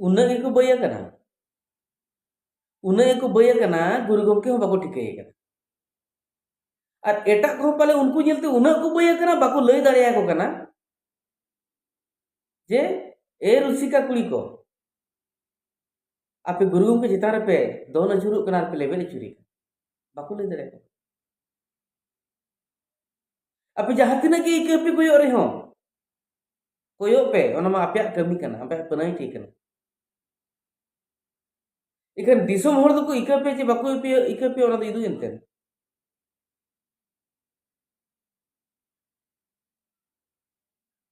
उन्ना गेको बया कना उन्ना गेको बया कना गुरु गमके हो बाको ठिकाय कना और एटा को पाले उनको जेलते उन्ना को बया कना बाको लय दाड़िया को कना जे ए रुसिका कुड़ी को आपे गुरु गमके चितान पे दोन अचुरुक कना पे लेबेल अचुरी बाको लय दाड़िया को आपे जहां तिना के इके पे कोयो रे हो कोयो पे ओना मा आपे कमी कना आपे पनाई ठीक कना इखन दिसोम हर दको इके पे जे बाको पे इके पे ओना दो इदु एनते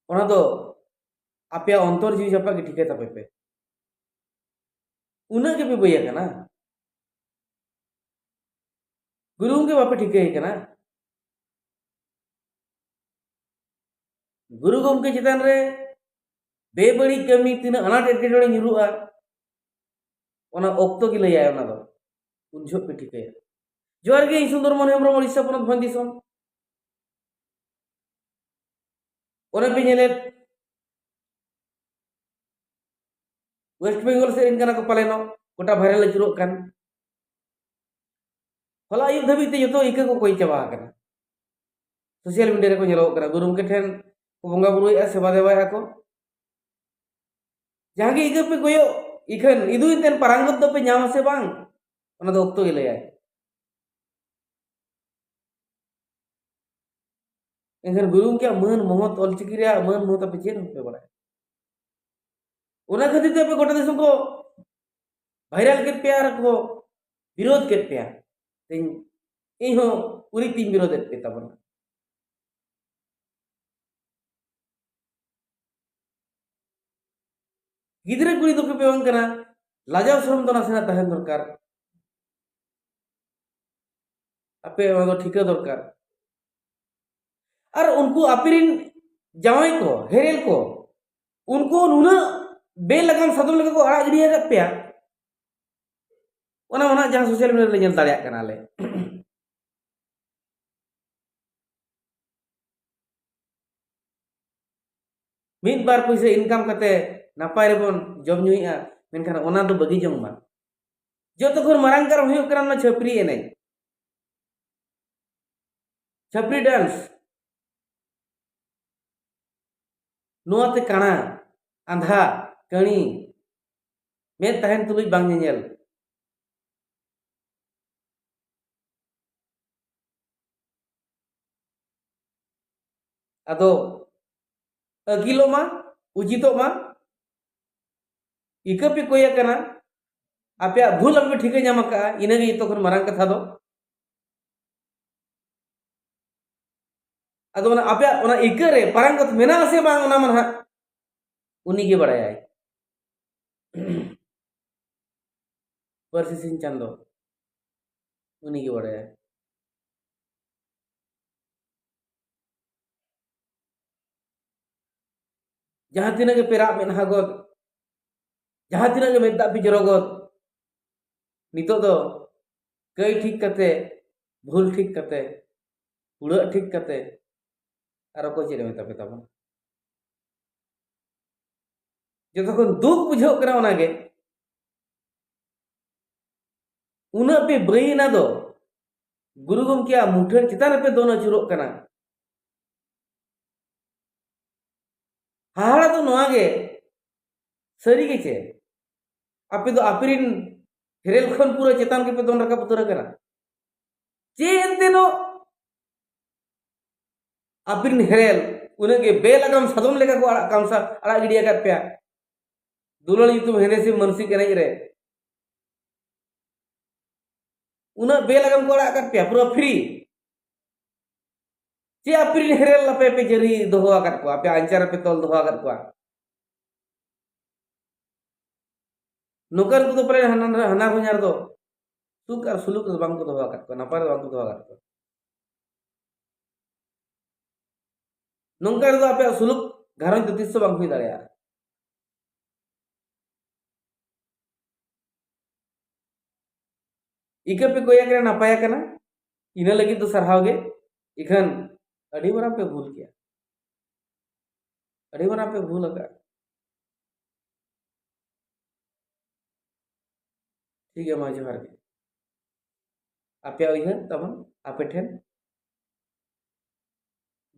ओना दो आपे अंतर जीव जपा के ठीके तापे पे उना के पे बया कना गुरु के बापे ठीके कना गुरु गमके चितान रे बेबड़ी कमी तीन अनाट एटकेटोड़े nyuruआ ओना ऑक्तो की लय आय ओना दो उन झोक पे ठीके जोहार गे सुंदर मन हेम्ब्रम उड़ीसा पनत भन दिसोम ओने पे नेले वेस्ट बेंगल से इनकाना को पालेनो गोटा भाइरल अचुरोग कान होला आयुब धाबी ते जतो इके को कोई चाबा कना सोशल मीडिया रे को नेलो कना गुरु के ठेन बंगा बुरुया सेवा देवाया को जहां के इके पे कोयो इखन इदु इनतेन पारंगत दो पे ᱧᱟᱢ से बांग ओना दो ऑक्तो के लय एंखन गुरु के मन मोहत ऑलचिकी रे मन मोहत पे चेन पे बड़ा ओना खातिर पे गोटा दिसम को भाइरल के प्यार को विरोध के प्यार तीन इन हो पूरी तीन विरोध पे तबन गिदरे कुड़ी दो पे बांग कना लाजाव शरम तो नासेना तहन दरकार आपे ओना दो ठीका दरकार और उनको अपिरिन जावाई को हेरेल को उनको नुना बेलगाम सदम लगा को आड़ा गिडिया का पेया ओना ओना जहां सोशल मीडिया ले नेल दाड़िया कना ले मिद बार पैसे इनकम कते नापाय रेबन जम नुइया मेनखान ओना दो बगी जंग मा जो तो घर मारंग कर हुयो करना छपरी एने छपरी डांस नुआते काना आंधा कणी में तहन तुलुज बांग नेल अदो अगिलो मा उचितो मा इका पे कोया कना आपे भूल आपे ठीके ᱧᱟᱢ का इनगे तो खन मारंग कथा दो अदो ओना आपे ओना इका रे पारंग कथ मेना से बांग ओना मन हा उनी के बड़ाय परसी सिंह चांदो उनी के बड़ाय जहां तिना के पेरा में नहागत जहां तिना के मेदा पे जरोगत नितो दो कई ठीक कते भूल ठीक कते उड़ा ठीक कते आरो को चेरे मेता पे तबन जो तखन दुख बुझो करा ओना गे उना पे बईना दो गुरु गमके मुठन चितान पे दोन अचुरोग कना हाहाड़ा तो नोआ गे सरी के चे आपे दो अपिरिन हेरेल खन पूरा चेतान के पे दोन रका पुतरा करा चे एनते नो अपिरिन हेरेल उन्हें के बेलगाम सदम लेका को आड़ा कामसा आड़ा गिडिया का पे दुलल युतुम हेने से मनसी के नहीं रे उन्हें बेलगाम को आड़ा का पे पूरा फ्री चे अपिरिन हेरेल लपे पे जरी दोहो आकत को आपे अंचार पे तोल दोहो आकत को नौकर को तो परे हना हुनार दो सुक और सुलुक बांग को दोहो आकत को नपार बांग को दोहो आकत को नौकर दो आपे सुलुक घरन तो तिस्सो बांग हुई दाड़िया इके पे कोया करे नपाया कना इना लगी तो सरहाव गे इखन अड़ी बरा पे भूल किया अड़ी बरा पे भूल का ठीक है मा जोहार गे आपे उयहर तबन आपे ठेन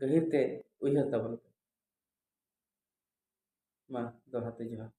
गहिर ते उयहर तबन मा दोहराते जोहार